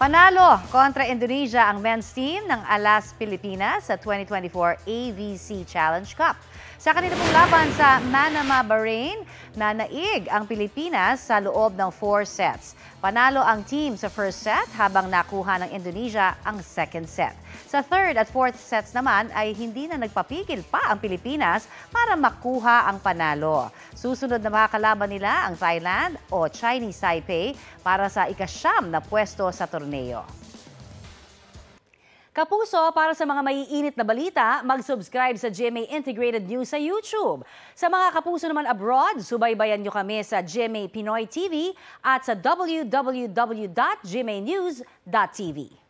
Panalo kontra Indonesia ang men's team ng Alas Pilipinas sa 2024 AVC Challenge Cup. Sa kanila pong laban sa Manama, Bahrain, nanaig ang Pilipinas sa loob ng 4 sets. Panalo ang team sa first set habang nakuha ng Indonesia ang second set. Sa third at fourth sets naman ay hindi na nagpapigil pa ang Pilipinas para makuha ang panalo. Susunod na makakalaban nila ang Thailand o Chinese Taipei para sa ika-9 na pwesto sa torneo. Kapuso, para sa mga maiinit na balita, mag-subscribe sa GMA Integrated News sa YouTube. Sa mga kapuso naman abroad, subaybayan nyo kami sa GMA Pinoy TV at sa www.gmanews.tv.